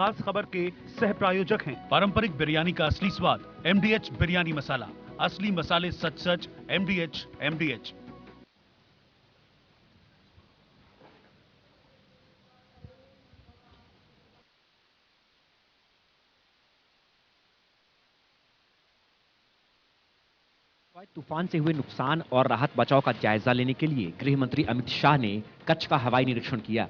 खास खबर के सह प्रायोजक हैं। पारंपरिक बिरयानी का असली स्वाद, MDH बिरयानी मसाला, असली मसाले सच सच, MDH। तूफान से हुए नुकसान और राहत बचाव का जायजा लेने के लिए गृह मंत्री अमित शाह ने कच्छ का हवाई निरीक्षण किया।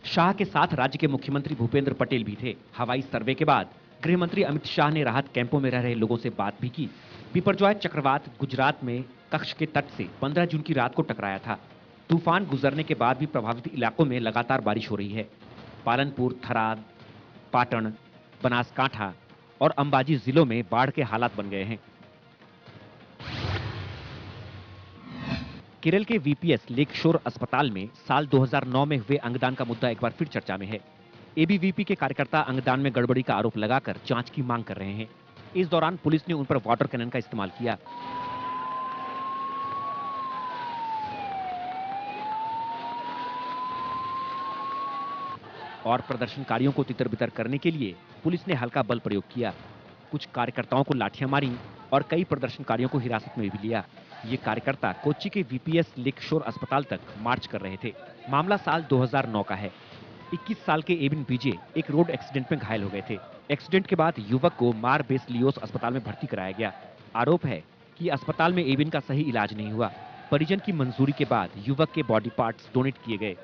शाह के साथ राज्य के मुख्यमंत्री भूपेंद्र पटेल भी थे। हवाई सर्वे के बाद गृह मंत्री अमित शाह ने राहत कैंपों में रह रहे लोगों से बात भी की। बिपरजॉय चक्रवात गुजरात में कच्छ के तट से 15 जून की रात को टकराया था। तूफान गुजरने के बाद भी प्रभावित इलाकों में लगातार बारिश हो रही है। पालनपुर, थराद, पाटन, बनासकांठा और अंबाजी जिलों में बाढ़ के हालात बन गए हैं। केरल के वीपीएस लेक शोर अस्पताल में साल 2009 में हुए अंगदान का मुद्दा एक बार फिर चर्चा में है। एबीवीपी के कार्यकर्ता अंगदान में गड़बड़ी का आरोप लगाकर जांच की मांग कर रहे हैं। इस दौरान पुलिस ने उन पर वाटर कैनन का इस्तेमाल किया। और प्रदर्शनकारियों को तितर-बितर करने के लिए पुलिस ने हल्का बल प्रयोग किया। कुछ कार्यकर्ताओं को लाठियां मारी और कई प्रदर्शनकारियों को हिरासत में भी लिया। ये कार्यकर्ता कोच्चि के वीपीएस लेक शोर अस्पताल तक मार्च कर रहे थे। मामला साल 2009 का है। 21 साल के एबिन बीजे एक रोड एक्सीडेंट में घायल हो गए थे। एक्सीडेंट के बाद युवक को मार बेस-लियोस अस्पताल में भर्ती कराया गया। आरोप है कि अस्पताल में एबिन का सही इलाज नहीं हुआ। परिजन की मंजूरी के बाद युवक के बॉडी पार्ट्स डोनेट किए गए,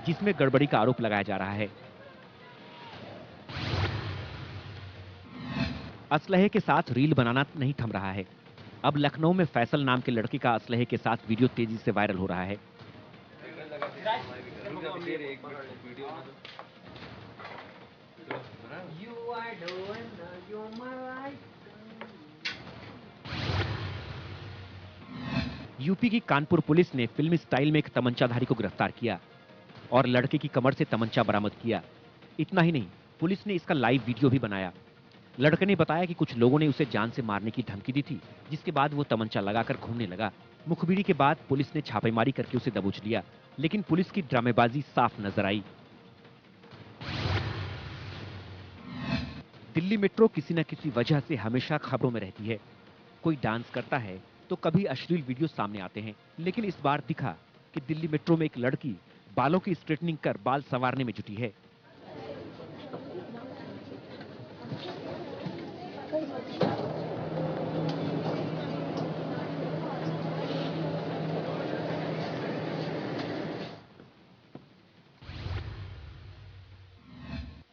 जिसमें गड़बड़ी का आरोप लगाया जा रहा है। असलहे के साथ रील बनाना नहीं थम रहा है। अब लखनऊ में फैसल नाम के लड़के का असलहे के साथ वीडियो तेजी से वायरल हो रहा है। यूपी की कानपुर पुलिस ने फिल्मी स्टाइल में एक तमंचाधारी को गिरफ्तार किया और लड़के की कमर से तमंचा बरामद किया। इतना ही नहीं, पुलिस ने इसका लाइव वीडियो भी बनाया। लड़के ने बताया कि कुछ लोगों ने उसे जान से मारने की धमकी दी थी, जिसके बाद वो तमंचा लगाकर घूमने लगा। मुखबिरी के बाद पुलिस ने छापेमारी करके उसे दबोच लिया, लेकिन पुलिस की ड्रामेबाजी साफ नजर आई। दिल्ली मेट्रो किसी न किसी वजह से हमेशा खबरों में रहती है। कोई डांस करता है तो कभी अश्लील वीडियो सामने आते हैं, लेकिन इस बार दिखा कि दिल्ली मेट्रो में एक लड़की बालों की स्ट्रेटनिंग कर बाल संवारने में जुटी है।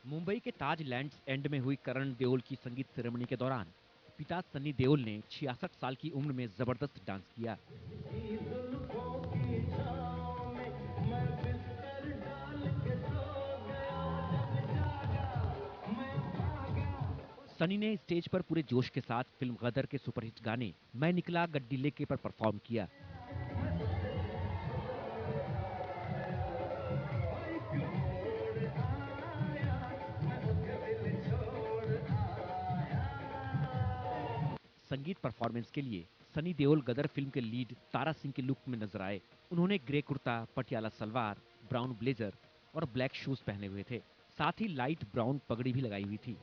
मुंबई के ताज लैंड्स एंड में हुई करण देओल की संगीत सेरेमनी के दौरान पिता सनी देओल ने 66 साल की उम्र में जबरदस्त डांस किया। सनी ने स्टेज पर पूरे जोश के साथ फिल्म गदर के सुपरहिट गाने मैं निकला गड्डी लेके पर परफॉर्म किया। संगीत परफॉर्मेंस के लिए सनी देओल गदर फिल्म के लीड तारा सिंह के लुक में नजर आए। उन्होंने grey kurta, Patiala salwar, brown blazer और ब्लैक शूज पहने हुए थे। साथ ही लाइट ब्राउन पगड़ी भी लगाई हुई थी।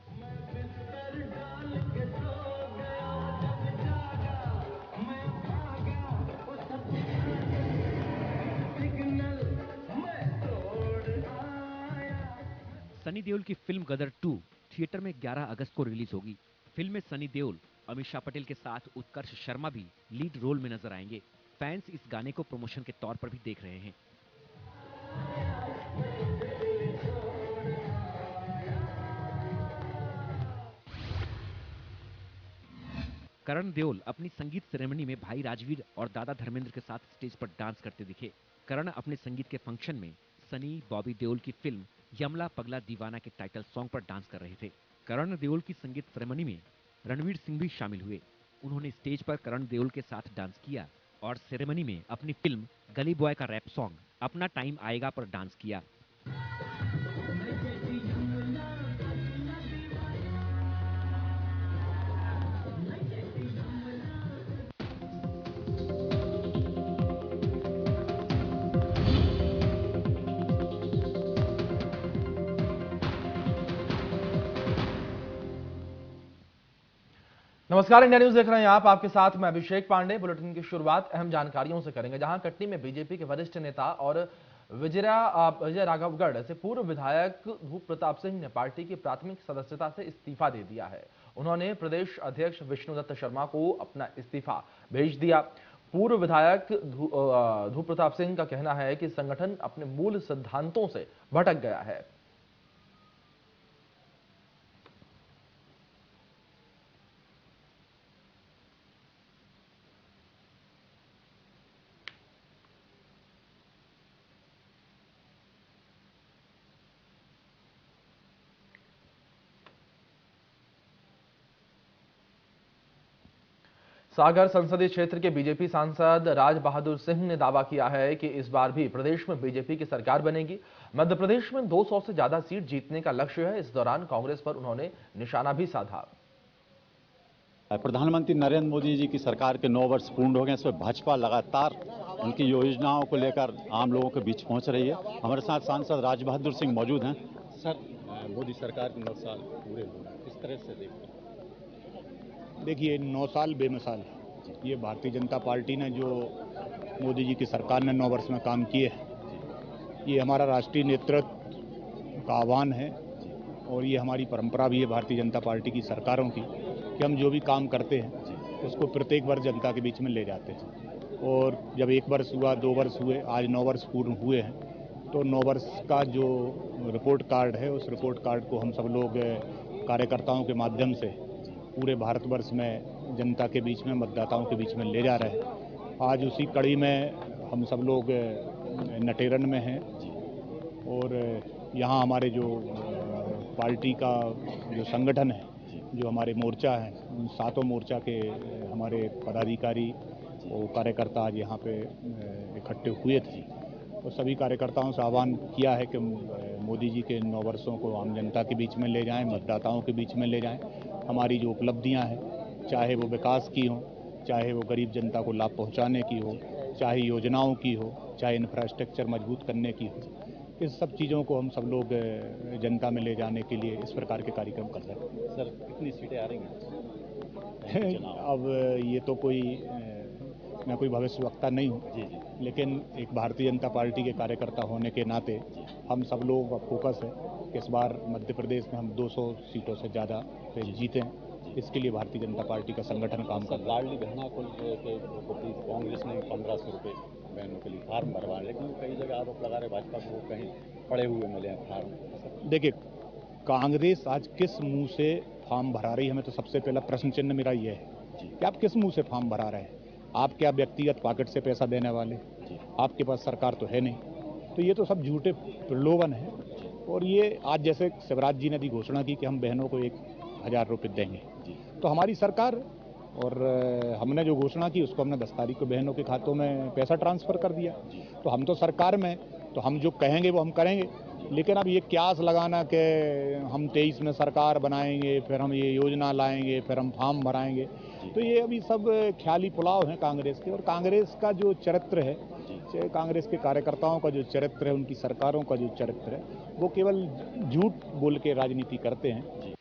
सनी देओल की फिल्म गदर 2 थिएटर में 11 अगस्त को रिलीज होगी। फिल्म में सनी देओल, अमीषा पटेल के साथ उत्कर्ष शर्मा भी लीड रोल में नजर आएंगे। फैंस इस गाने को प्रमोशन के तौर पर भी देख रहे हैं। करण देओल अपनी संगीत सेरेमनी में भाई राजवीर और दादा धर्मेंद्र के साथ स्टेज पर डांस करते दिखे। करण अपने संगीत के फंक्शन में सनी बॉबी देओल की फिल्म यमला पगला दीवाना के टाइटल सॉन्ग पर डांस कर रहे थे। करण देओल की संगीत सेरेमनी में रणवीर सिंह भी शामिल हुए। उन्होंने स्टेज पर करण देओल के साथ डांस किया और सेरेमनी में अपनी फिल्म गली बॉय का रैप सॉन्ग अपना टाइम आएगा पर डांस किया। नमस्कार, इंडिया न्यूज देख रहे हैं आप। आपके साथ मैं अभिषेक पांडे। बुलेटिन की शुरुआत अहम जानकारियों से करेंगे, जहां कटनी में बीजेपी के वरिष्ठ नेता और विजय राघवगढ़ से पूर्व विधायक भूप प्रताप सिंह ने पार्टी की प्राथमिक सदस्यता से इस्तीफा दे दिया है। उन्होंने प्रदेश अध्यक्ष विष्णुदत्त शर्मा को अपना इस्तीफा भेज दिया। पूर्व विधायक धूप प्रताप सिंह का कहना है कि संगठन अपने मूल सिद्धांतों से भटक गया है। सागर संसदीय क्षेत्र के बीजेपी सांसद राज बहादुर सिंह ने दावा किया है कि इस बार भी प्रदेश में बीजेपी की सरकार बनेगी। मध्य प्रदेश में 200 से ज्यादा सीट जीतने का लक्ष्य है। इस दौरान कांग्रेस पर उन्होंने निशाना भी साधा। प्रधानमंत्री नरेंद्र मोदी जी की सरकार के 9 वर्ष पूर्ण हो गए। इसमें भाजपा लगातार उनकी योजनाओं को लेकर आम लोगों के बीच पहुंच रही है। हमारे साथ सांसद राज बहादुर सिंह मौजूद हैं। सर, मोदी सरकार के 9 साल पूरे हुए, किस तरह से देखते हैं? देखिए, 9 साल बेमिसाल है। ये भारतीय जनता पार्टी ने जो मोदी जी की सरकार ने 9 वर्ष में काम किए हैं, ये हमारा राष्ट्रीय नेतृत्व का आह्वान है और ये हमारी परंपरा भी है भारतीय जनता पार्टी की सरकारों की कि हम जो भी काम करते हैं उसको प्रत्येक वर्ष जनता के बीच में ले जाते हैं। और जब 1 वर्ष हुआ, 2 वर्ष हुए, आज 9 वर्ष पूर्ण हुए हैं, तो 9 वर्ष का जो रिपोर्ट कार्ड है, उस रिपोर्ट कार्ड को हम सब लोग कार्यकर्ताओं के माध्यम से पूरे भारतवर्ष में जनता के बीच में, मतदाताओं के बीच में ले जा रहे हैं। आज उसी कड़ी में हम सब लोग नटेरन में हैं और यहाँ हमारे जो पार्टी का जो संगठन है, जो हमारे मोर्चा है, उन 7 मोर्चा के हमारे पदाधिकारी और कार्यकर्ता आज यहाँ पे इकट्ठे हुए थे। तो सभी कार्यकर्ताओं से आह्वान किया है कि मोदी जी के 9 वर्षों को आम जनता के बीच में ले जाएं, मतदाताओं के बीच में ले जाएं। हमारी जो उपलब्धियां हैं, चाहे वो विकास की हो, चाहे वो गरीब जनता को लाभ पहुंचाने की हो, चाहे योजनाओं की हो, चाहे इंफ्रास्ट्रक्चर मजबूत करने की हो, इस सब चीज़ों को हम सब लोग जनता में ले जाने के लिए इस प्रकार के कार्यक्रम कर रहे हैं। सर, कितनी सीटें आ रही हैं? अब ये तो मैं कोई भविष्यवक्ता नहीं हूँ, लेकिन एक भारतीय जनता पार्टी के कार्यकर्ता होने के नाते हम सब लोगों का फोकस है कि इस बार मध्य प्रदेश में हम 200 सीटों से ज़्यादा जीतें। इसके लिए भारतीय जनता पार्टी का संगठन काम कर रहा है। लाडली बहना को कांग्रेस ने 1500 रुपये बहनों के लिए फार्म भरवा, लेकिन कई जगह आरोप लगा रहे भाजपा को कहीं पड़े हुए मिले हैं फार्म। देखिए, कांग्रेस आज किस मुंह से फार्म भरा रही है, हमें तो सबसे पहला प्रश्न चिन्ह मेरा ये है कि आप किस मुंह से फार्म भरा रहे हैं। आप क्या व्यक्तिगत पॉकेट से पैसा देने वाले? आपके पास सरकार तो है नहीं। तो ये तो सब झूठे प्रलोभन है। और ये आज जैसे शिवराज जी ने भी घोषणा की कि हम बहनों को 1000 रुपये देंगे, तो हमारी सरकार और हमने जो घोषणा की उसको हमने 10 तारीख को बहनों के खातों में पैसा ट्रांसफर कर दिया। तो हम तो सरकार में, तो हम जो कहेंगे वो हम करेंगे। लेकिन अब ये क्यास लगाना कि हम 23 में सरकार बनाएंगे, फिर हम ये योजना लाएंगे, फिर हम फार्म भराएंगे, तो ये अभी सब ख्याली पुलाव हैं कांग्रेस के। और कांग्रेस का जो चरित्र है, चाहे कांग्रेस के कार्यकर्ताओं का जो चरित्र है, उनकी सरकारों का जो चरित्र है, वो केवल झूठ बोल के राजनीति करते हैं।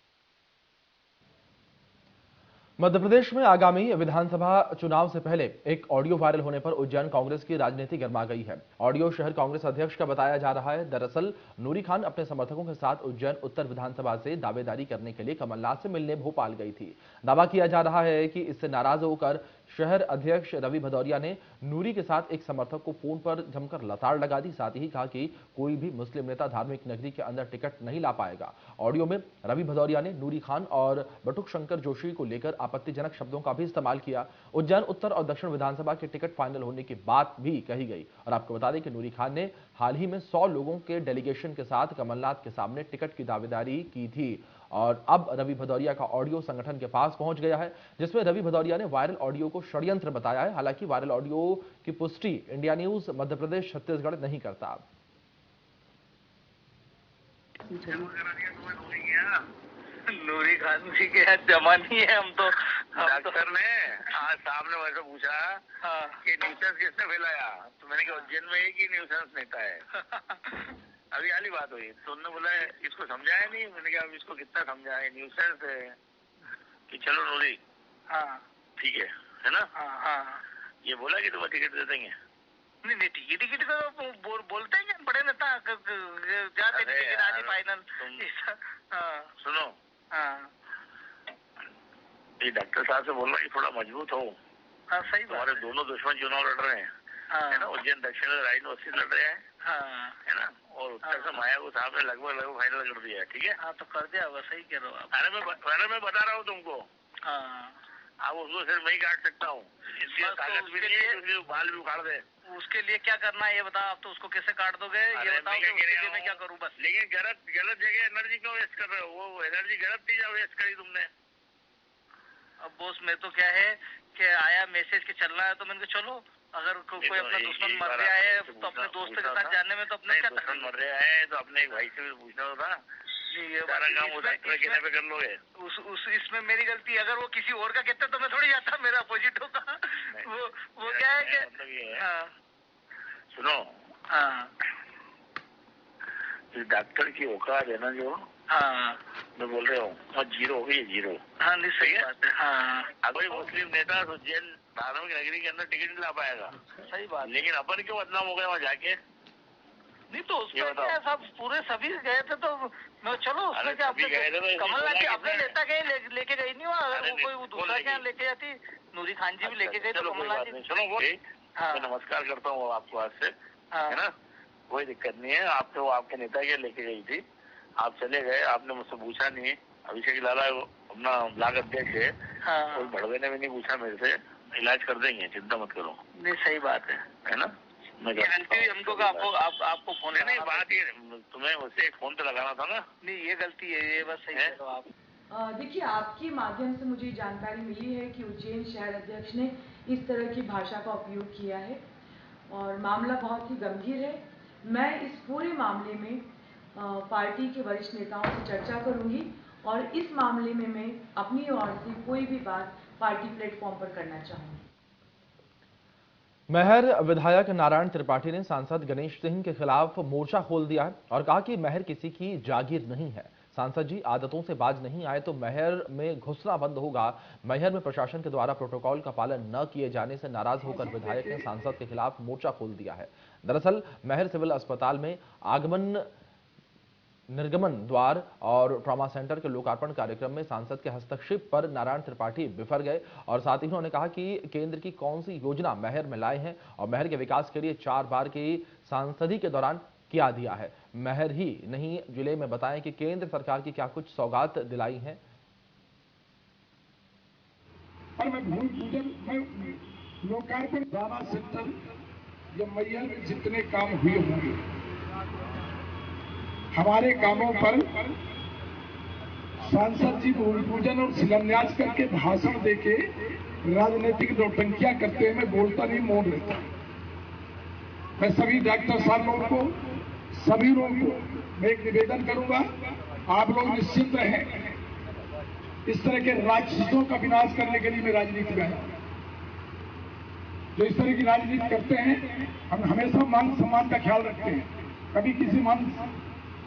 मध्य प्रदेश में आगामी विधानसभा चुनाव से पहले एक ऑडियो वायरल होने पर उज्जैन कांग्रेस की राजनीति गर्मा गई है। ऑडियो शहर कांग्रेस अध्यक्ष का बताया जा रहा है। दरअसल नूरी खान अपने समर्थकों के साथ उज्जैन उत्तर विधानसभा से दावेदारी करने के लिए कमलनाथ से मिलने भोपाल गई थी। दावा किया जा रहा है कि इससे नाराज होकर शहर अध्यक्ष रवि भदौरिया ने नूरी के साथ एक समर्थक को फोन पर जमकर लताड़ लगा दी। साथ ही कहा कि कोई भी मुस्लिम नेता धार्मिक नगरी के अंदर टिकट नहीं ला पाएगा। ऑडियो में रवि भदौरिया ने नूरी खान और बटुक शंकर जोशी को लेकर आपत्तिजनक शब्दों का भी इस्तेमाल किया। उज्जैन उत्तर और दक्षिण विधानसभा के टिकट फाइनल होने की बात भी कही गई। और आपको बता दें कि नूरी खान ने हाल ही में 100 लोगों के डेलीगेशन के साथ कमलनाथ के सामने टिकट की दावेदारी की थी। और अब रवि भदौरिया का ऑडियो संगठन के पास पहुंच गया है, जिसमें रवि भदौरिया ने वायरल ऑडियो को षड्यंत्र बताया है। हालांकि वायरल ऑडियो की पुष्टि इंडिया न्यूज मध्य प्रदेश छत्तीसगढ़ नहीं करता। नूरी खान जी के यहाँ जमा नहीं है। हम तो डॉक्टर ने आज सामने वैसे पूछा कि न्यूसेंस किसने फैलाया, तो मैंने कहा उज्जैन में एक ही न्यूसेंस नेता है। अभी वाली बात हुई तो उन्होंने बोला इसको समझाया नहीं। मैंने कहा अब इसको कितना समझाए, न्यूसेंस है कि चलो नूरी हाँ ठीक है ना? हाँ ये बोला कि तुम्हें टिकट दे देंगे? नहीं टिकट तो बोलते हैं बड़े नेता जाते टिकट आज ही फाइनल। सुनो ये डॉक्टर साहब से बोलना कि थोड़ा मजबूत हो। हाँ सही बात। हमारे दोनों दुश्मन चुनाव लड़ रहे हैं है ना? उज्जैन दक्षिण में राजनीति लड़ रहे हैं है ना? और उत्तर से माया को साहब ने लगभग फाइनल कर दिया है। ठीक है हाँ तो कर दिया होगा। सही कह रहे हो आप। अरे मैं बता रहा हूँ तुमको। अब उसको सिर्फ मैं ही काट सकता हूँ। इसलिए बाल भी उखाड़ दे। उसके लिए क्या करना है ये बताओ। आप तो उसको कैसे काट दोगे ये बताओ। उसके लिए मैं क्या करूँ बस। लेकिन गलत जगह एनर्जी क्यों वेस्ट कर रहे हो? वो एनर्जी गलत चीज वेस्ट करी तुमने। अब बॉस मैं तो क्या है कि आया मैसेज के चलना है तो मैंने चलो अगर कोई अपना दुश्मन मर रहा है तो अपने दोस्त के साथ जाने में तो अपने क्या दुश्मन मर रहा है तो अपने एक भाई से भी पूछना था। ये सारा काम वो डॉक्टर कहने पे कर लोगे। इसमें मेरी गलती। अगर वो किसी और का कहते तो मैं थोड़ी जाता। मेरा अपोजिट होगा। वो क्या है कि मतलब ये है सुनो इस डॉक्टर की औकात है ना जो मैं बोल रहा हूँ और जीरो हो गई जीरो। हाँ नहीं सही बात है। अगर मुस्लिम नेता तो जेल धार्मिक नगरी के अंदर टिकट नहीं ला पाएगा। सही बात। लेकिन अपन क्यों बदनाम हो गए वहाँ जाके? नहीं तो उसमें क्या सब पूरे सभी गए थे तो मैं चलो उसमें क्या कमलनाथ के अपने नेता गए लेके गई नहीं वहाँ। अगर वो कोई दूसरा क्या लेके जाती नूरी खान जी भी लेके गए तो कमलनाथ जी। चलो वो नमस्कार करता हूँ आपको आज से है ना? कोई दिक्कत नहीं है। आपने वो आपके नेता के लेके गई थी आप चले गए। आपने मुझसे पूछा नहीं। अभिषेक लाला अपना ब्लॉक अध्यक्ष है। कोई भड़वे ने भी नहीं पूछा मेरे से। इलाज कर देंगे चिंता मत करो। नहीं सही बात है ना? गलती हमको आपको फोन नहीं बात ये तुम्हें मुझसे एक फोन तो लगाना था ना। नहीं ये गलती है ये बस सही है आप। देखिए आपके माध्यम से मुझे जानकारी मिली है कि उज्जैन शहर अध्यक्ष ने इस तरह की भाषा का उपयोग किया है और मामला बहुत ही गंभीर है। मैं इस पूरे मामले में पार्टी के वरिष्ठ नेताओं से चर्चा करूंगी और इस मामले में मैं अपनी ओर से कोई भी बात पार्टी प्लेटफॉर्म पर करना चाहूंगी। महर विधायक नारायण त्रिपाठी ने सांसद गणेश सिंह के खिलाफ मोर्चा खोल दिया है और कहा कि महर किसी की जागीर नहीं है। सांसद जी आदतों से बाज नहीं आए तो महर में घुसना बंद होगा। महर में प्रशासन के द्वारा प्रोटोकॉल का पालन न किए जाने से नाराज होकर विधायक ने सांसद के खिलाफ मोर्चा खोल दिया है। दरअसल महर सिविल अस्पताल में आगमन निर्गमन द्वार और ट्रॉमा सेंटर के लोकार्पण कार्यक्रम में सांसद के हस्तक्षेप पर नारायण त्रिपाठी बिफर गए और साथ ही उन्होंने कहा कि केंद्र की कौन सी योजना महर में लाए हैं और महर के विकास के लिए 4 बार की सांसदी के दौरान क्या दिया है। महर ही नहीं जिले में बताएं कि केंद्र सरकार की क्या कुछ सौगात दिलाई है। लोकार्पण ट्रॉमा सेंटर या मैहर में जितने काम हुए होंगे हमारे कामों पर सांसद जी भूमि पूजन और शिलान्यास करके भाषण देके राजनीतिक नौटंकियां करते हुए मैं बोलता नहीं मौन रहता। मैं सभी डॉक्टर साहब लोगों को सभी लोगों को मैं एक निवेदन करूंगा आप लोग निश्चिंत रहें। इस तरह के राक्षसों का विनाश करने के लिए मैं राजनीति में आया। जो इस तरह की राजनीति करते हैं हम हमेशा मान सम्मान का ख्याल रखते हैं। कभी किसी मान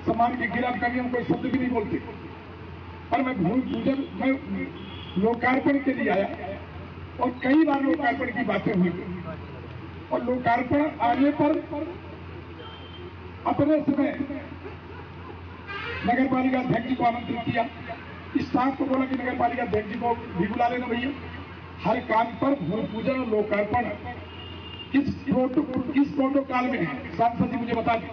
सम्मान के खिलाफ कभी हम कोई शब्द भी नहीं बोलते। और मैं भूमि पूजन में लोकार्पण के लिए आया और कई बार लोकार्पण की बातें हुई और लोकार्पण आने पर अपने समय नगर पालिका अध्यक्ष जी को आमंत्रित किया। स्टाफ को बोला कि नगर पालिका अध्यक्ष जी को भी बुला लेना भैया। हर काम पर भूमि पूजन और लोकार्पण किस प्रोटोकॉल में है सांसद जी मुझे बता दें।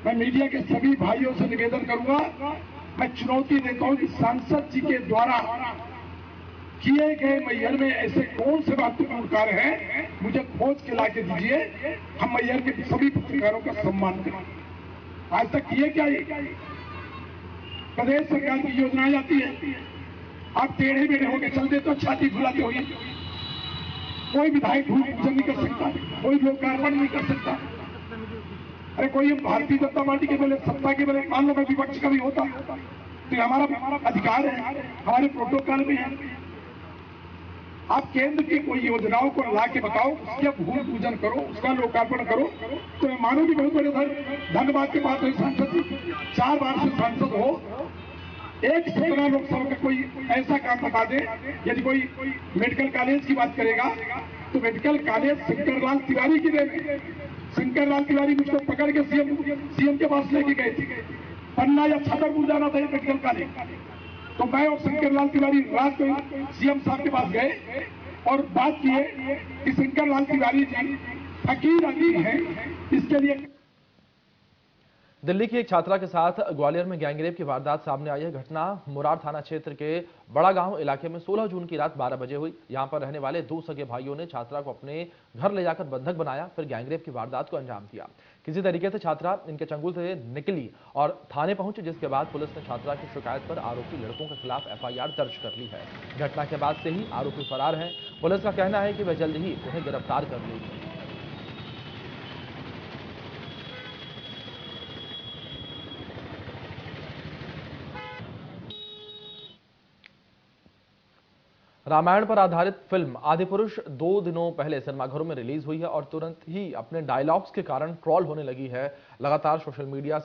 मैं मीडिया के सभी भाइयों से निवेदन करूंगा मैं चुनौती देता हूं कि सांसद जी के द्वारा किए गए मैहर में ऐसे कौन से महत्वपूर्ण कार्य हैं मुझे खोज के लाके दीजिए। हम मैहर के सभी पत्रकारों का सम्मान करें। आज तक किए क्या ये प्रदेश सरकार की योजनाएं आती है आप टेढ़े मेढ़े होकर चल देते हो छाती फुलाते हो। कोई विधायक भूमि पूजन नहीं कर सकता कोई लोकार्पण नहीं कर सकता। अरे कोई हम भारतीय जनता पार्टी के बोले सत्ता के बोले मान लो मैं विपक्ष का भी होता तो हमारा अधिकार है हमारे प्रोटोकॉल में है। आप केंद्र की कोई योजनाओं को ला के बताओ उसका भूमि पूजन करो उसका लोकार्पण करो तो मैं मानूंगी बहुत बड़े धन्यवाद के बात है। सांसद 4 बार से सांसद हो एक 17 लोकसभा का कोई ऐसा काम बता दे। यदि कोई मेडिकल कॉलेज की बात करेगा तो मेडिकल कॉलेज शंकरलाल तिवारी की देन है। शंकरलाल तिवारी मुझको पकड़ के सीएम के पास लेके गए थे। पन्ना या छतरपुर जाना था मेडिकल कॉलेज, तो मैं और शंकरलाल तिवारी रात को सीएम साहब के पास गए और बात किए कि शंकरलाल तिवारी जी फकीर अमीर हैं, इसके लिए। दिल्ली की एक छात्रा के साथ ग्वालियर में गैंगरेप की वारदात सामने आई है। घटना मुरार थाना क्षेत्र के बड़ा गांव इलाके में 16 जून की रात 12 बजे हुई। यहां पर रहने वाले दो सगे भाइयों ने छात्रा को अपने घर ले जाकर बंधक बनाया, फिर गैंगरेप की वारदात को अंजाम दिया। किसी तरीके से छात्रा इनके चंगुल से निकली और थाने पहुंची, जिसके बाद पुलिस ने छात्रा की शिकायत पर आरोपी लड़कों के खिलाफ एफआईआर दर्ज कर ली है। घटना के बाद से ही आरोपी फरार है। पुलिस का कहना है कि वह जल्द ही उन्हें गिरफ्तार कर लेगी। रामायण पर आधारित फिल्म आदिपुरुष 2 दिनों पहले सिनेमाघरों में रिलीज हुई है और तुरंत ही अपने डायलॉग्स के कारण ट्रोल होने लगी है। लगातार सोशल मीडिया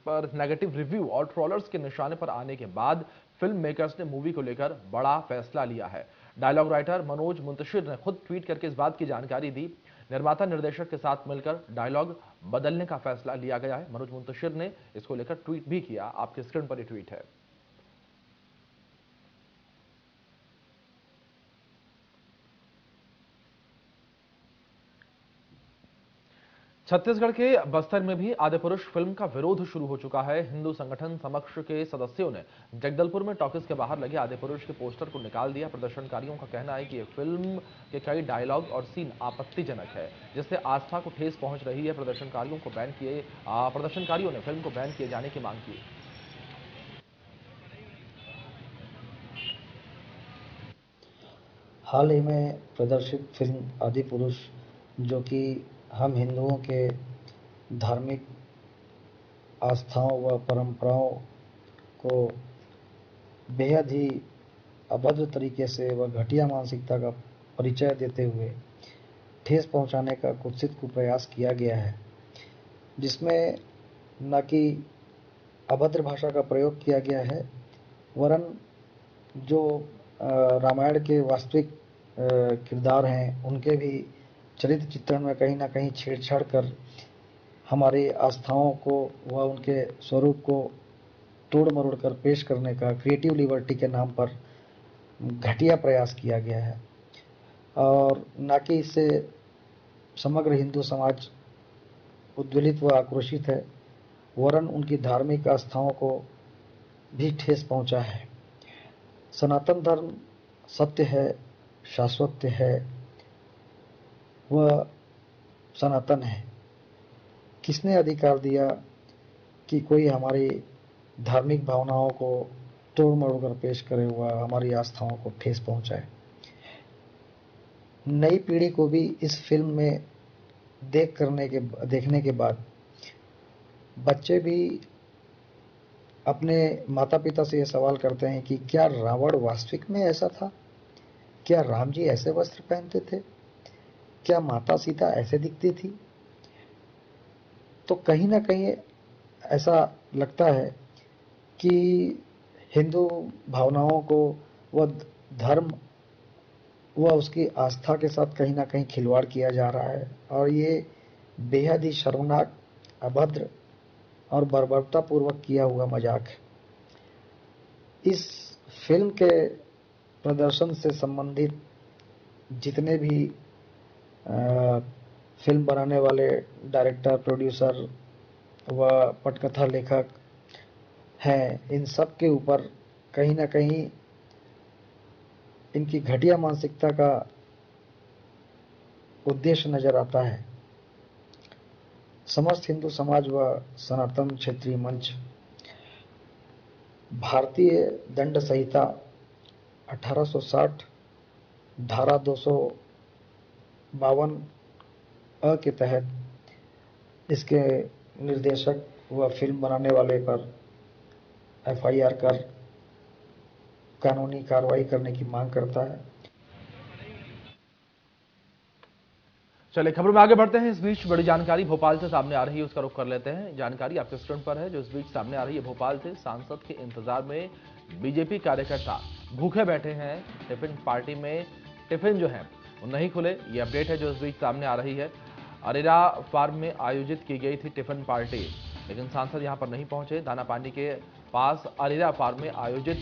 पर नेगेटिव रिव्यू और ट्रोलर्स के निशाने पर आने के बाद फिल्म मेकर्स ने मूवी को लेकर बड़ा फैसला लिया है। डायलॉग राइटर मनोज मुंतशिर ने खुद ट्वीट करके इस बात की जानकारी दी। निर्माता निर्देशक के साथ मिलकर डायलॉग बदलने का फैसला लिया गया है। मनोज मुंतशिर ने इसको लेकर ट्वीट भी किया। आपके स्क्रीन पर ये ट्वीट है। छत्तीसगढ़ के बस्तर में भी आदिपुरुष फिल्म का विरोध शुरू हो चुका है। हिंदू संगठन समक्ष के सदस्यों ने जगदलपुर में टॉकीज के बाहर लगे आदिपुरुष के पोस्टर को निकाल दिया। प्रदर्शनकारियों का कहना है कि यह फिल्म के कई डायलॉग और सीन आपत्तिजनक है, जिससे आस्था को ठेस पहुंच रही है। प्रदर्शनकारियों ने फिल्म को बैन किए जाने की मांग की। हाल ही में प्रदर्शित फिल्म आदिपुरुष, जो कि हम हिंदुओं के धार्मिक आस्थाओं व परंपराओं को बेहद ही अभद्र तरीके से व घटिया मानसिकता का परिचय देते हुए ठेस पहुंचाने का कुत्सित कुप्रयास किया गया है, जिसमें न कि अभद्र भाषा का प्रयोग किया गया है, वरन जो रामायण के वास्तविक किरदार हैं उनके भी चरित्र चित्रण में कहीं ना कहीं छेड़छाड़ कर हमारी आस्थाओं को व उनके स्वरूप को तोड़ मरोड़ कर पेश करने का क्रिएटिव लिबर्टी के नाम पर घटिया प्रयास किया गया है। और न कि इससे समग्र हिंदू समाज उद्वेलित व आक्रोशित है, वरन उनकी धार्मिक आस्थाओं को भी ठेस पहुंचा है। सनातन धर्म सत्य है, शाश्वत है, वह सनातन है। किसने अधिकार दिया कि कोई हमारी धार्मिक भावनाओं को तोड़ मरोड़ कर पेश करे व हमारी आस्थाओं को ठेस पहुंचाए। नई पीढ़ी को भी इस फिल्म में देखने के बाद बच्चे भी अपने माता पिता से ये सवाल करते हैं कि क्या रावण वास्तविक में ऐसा था? क्या राम जी ऐसे वस्त्र पहनते थे? क्या माता सीता ऐसे दिखती थी? तो कहीं ना कहीं ऐसा लगता है कि हिंदू भावनाओं को व धर्म व उसकी आस्था के साथ कहीं ना कहीं खिलवाड़ किया जा रहा है और ये बेहद ही शर्मनाक, अभद्र और बर्बरतापूर्वक किया हुआ मजाक है। इस फिल्म के प्रदर्शन से संबंधित जितने भी फिल्म बनाने वाले डायरेक्टर, प्रोड्यूसर व पटकथा लेखक हैं, इन सब के ऊपर कहीं ना कहीं इनकी घटिया मानसिकता का उद्देश्य नजर आता है। समस्त हिंदू समाज व सनातन क्षेत्रीय मंच भारतीय दंड संहिता 1860 धारा 252 अ के तहत इसके निर्देशक व फिल्म बनाने वाले पर एफआईआर कर कानूनी कार्रवाई करने की मांग करता है। चलिए खबरों में आगे बढ़ते हैं। इस बीच बड़ी जानकारी भोपाल से सामने आ रही है, उसका रुख कर लेते हैं। जानकारी आपके स्क्रीन पर है जो इस बीच सामने आ रही है। भोपाल से सांसद के इंतजार में बीजेपी कार्यकर्ता भूखे बैठे हैं। टिफिन पार्टी में टिफिन जो है वो नहीं खुले, ये अपडेट है जो इस बीच सामने आ रही है। अरेरा फार्म में आयोजित की गई थी टिफिन पार्टी, लेकिन सांसद यहां पर नहीं पहुंचे। दाना पानी के पास अरेरा फार्म में आयोजित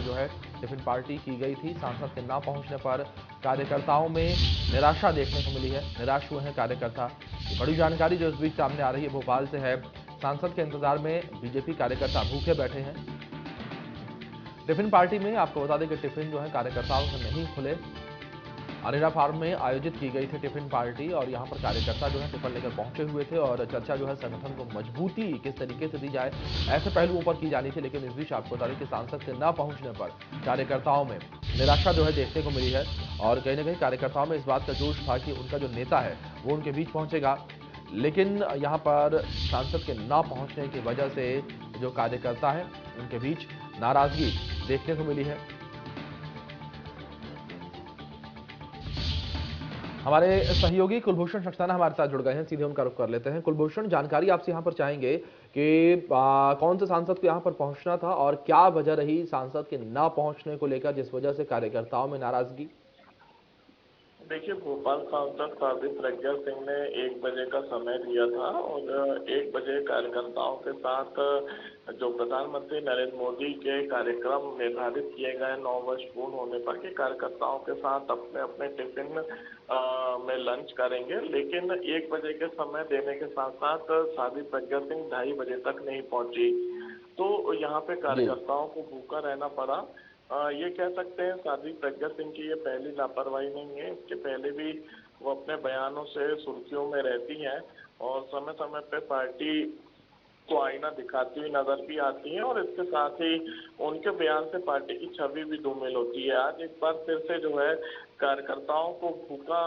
जो है टिफिन पार्टी की गई थी। सांसद के ना पहुंचने पर कार्यकर्ताओं में निराशा देखने को मिली है, निराश हुए हैं कार्यकर्ता। ये बड़ी जानकारी जो इस बीच सामने आ रही है भोपाल से है। सांसद के इंतजार में बीजेपी कार्यकर्ता भूखे बैठे हैं। टिफिन पार्टी में आपको बता दें कि टिफिन जो है कार्यकर्ताओं से नहीं खुले। अरेरा फार्म में आयोजित की गई थी टिफिन पार्टी और यहां पर कार्यकर्ता जो है टिफिन लेकर पहुंचे हुए थे और चर्चा जो है संगठन को मजबूती किस तरीके से दी जाए ऐसे पहलुओं पर की जानी थी। लेकिन इस बीच आपको बता दें कि सांसद के न पहुंचने पर कार्यकर्ताओं में निराशा जो है देखने को मिली है और कहीं ना कहीं कार्यकर्ताओं में इस बात का जोश था कि उनका जो नेता है वो उनके बीच पहुंचेगा। लेकिन यहाँ पर सांसद के न पहुंचने की वजह से जो कार्यकर्ता है उनके बीच नाराजगी देखने को मिली है। हमारे सहयोगी कुलभूषण सक्सेना हमारे साथ जुड़ गए हैं, सीधे उनका रुख कर लेते हैं। कुलभूषण, जानकारी आपसे यहां पर चाहेंगे कि कौन से सांसद को यहां पर पहुंचना था और क्या वजह रही सांसद के ना पहुंचने को लेकर जिस वजह से कार्यकर्ताओं में नाराजगी? देखिए, भोपाल सांसद साध्वी प्रज्ञा सिंह ने 1 बजे का समय दिया था और 1 बजे कार्यकर्ताओं के साथ जो प्रधानमंत्री नरेंद्र मोदी के कार्यक्रम निर्धारित किए गए 9 वर्ष पूर्ण होने पर के कार्यकर्ताओं के साथ अपने अपने टिफिन में लंच करेंगे। लेकिन 1 बजे के समय देने के साथ साथ साध्वी प्रज्ञा सिंह 2:30 बजे तक नहीं पहुंची, तो यहाँ पे कार्यकर्ताओं को भूखा रहना पड़ा। ये कह सकते हैं साध्वी प्रज्ञा सिंह की ये पहली लापरवाही नहीं है। इसके पहले भी वो अपने बयानों से सुर्खियों में रहती हैं और समय समय पे पार्टी को आईना दिखाती हुई नजर भी आती हैं और इसके साथ ही उनके बयान से पार्टी की छवि भी धूमिल होती है। आज एक बार फिर से जो है कार्यकर्ताओं को भूखा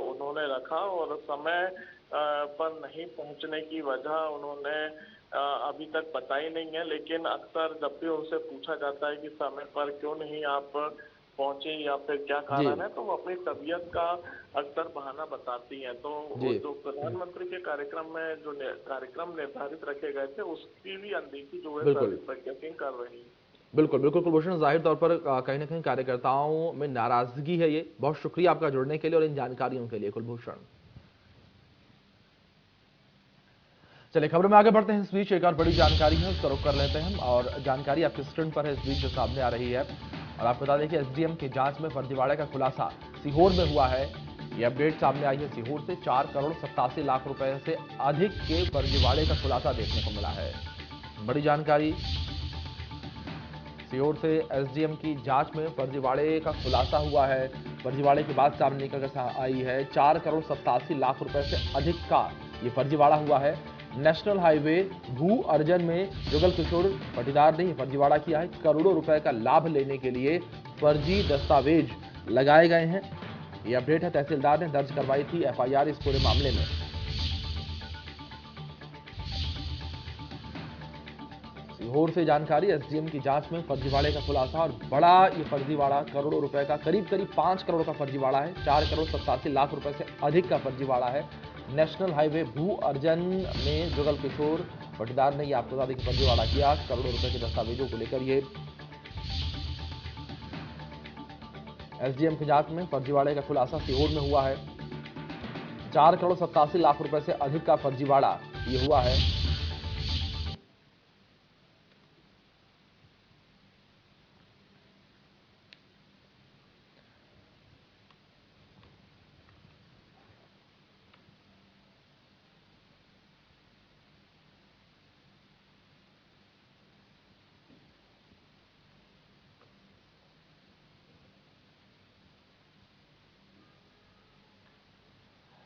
उन्होंने रखा और समय पर नहीं पहुंचने की वजह उन्होंने अभी तक पता ही नहीं है। लेकिन अक्सर जब भी उनसे पूछा जाता है कि समय पर क्यों नहीं आप पहुंचे या फिर क्या कारण है, तो वो अपनी तबीयत का अक्सर बहाना बताती हैं। तो वो जो प्रधानमंत्री के कार्यक्रम में जो कार्यक्रम निर्धारित रखे गए थे उसकी भी अनदेखी जो है साध्वी प्रज्ञा सिंह कर रही है। बिल्कुल बिल्कुल कुलभूषण, जाहिर तौर पर कहीं ना कहीं कार्यकर्ताओं में नाराजगी है। ये बहुत शुक्रिया आपका जुड़ने के लिए और इन जानकारियों के लिए कुलभूषण। चलिए खबरों में आगे बढ़ते हैं। इस बीच एक और बड़ी जानकारी है, उसका रुख कर लेते हैं और जानकारी आपके स्क्रीन पर है इस बीच जो सामने आ रही है। और आपको बता दें कि एसडीएम की जांच में फर्जीवाड़े का खुलासा सीहोर में हुआ है। ये अपडेट सामने आई है सीहोर से। 4 करोड़ 87 लाख रुपए से अधिक के फर्जीवाड़े का खुलासा देखने को मिला है। बड़ी जानकारी सीहोर से एसडीएम की जांच में फर्जीवाड़े का खुलासा हुआ है। फर्जीवाड़े की बात सामने निकल आई है। 4 करोड़ 87 लाख रुपए से अधिक का ये फर्जीवाड़ा हुआ है। नेशनल हाईवे भू अर्जन में जुगल किशोर पाटीदार ने फर्जीवाड़ा किया है। करोड़ों रुपए का लाभ लेने के लिए फर्जी दस्तावेज लगाए गए हैं। ये अपडेट है, तहसीलदार ने दर्ज करवाई थी एफआईआर इस पूरे मामले में। सीहोर से जानकारी, एसडीएम की जांच में फर्जीवाड़े का खुलासा और बड़ा ये फर्जीवाड़ा करोड़ों रुपए का, करीब 5 करोड़ का फर्जीवाड़ा है। 4 करोड़ 87 लाख रुपए से अधिक का फर्जीवाड़ा है। नेशनल हाईवे भू अर्जन में जुगल किशोर पाटीदार ने आपको बता दें कि फर्जीवाड़ा किया। करोड़ों रुपए के दस्तावेजों को लेकर ये एसडीएम की जांच में फर्जीवाड़े का खुलासा सीहोर में हुआ है। 4 करोड़ 87 लाख रुपए से अधिक का फर्जीवाड़ा ये हुआ है।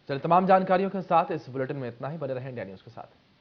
चलिए तमाम जानकारियों के साथ इस बुलेटिन में इतना ही। बने रहें इंडिया न्यूज के साथ।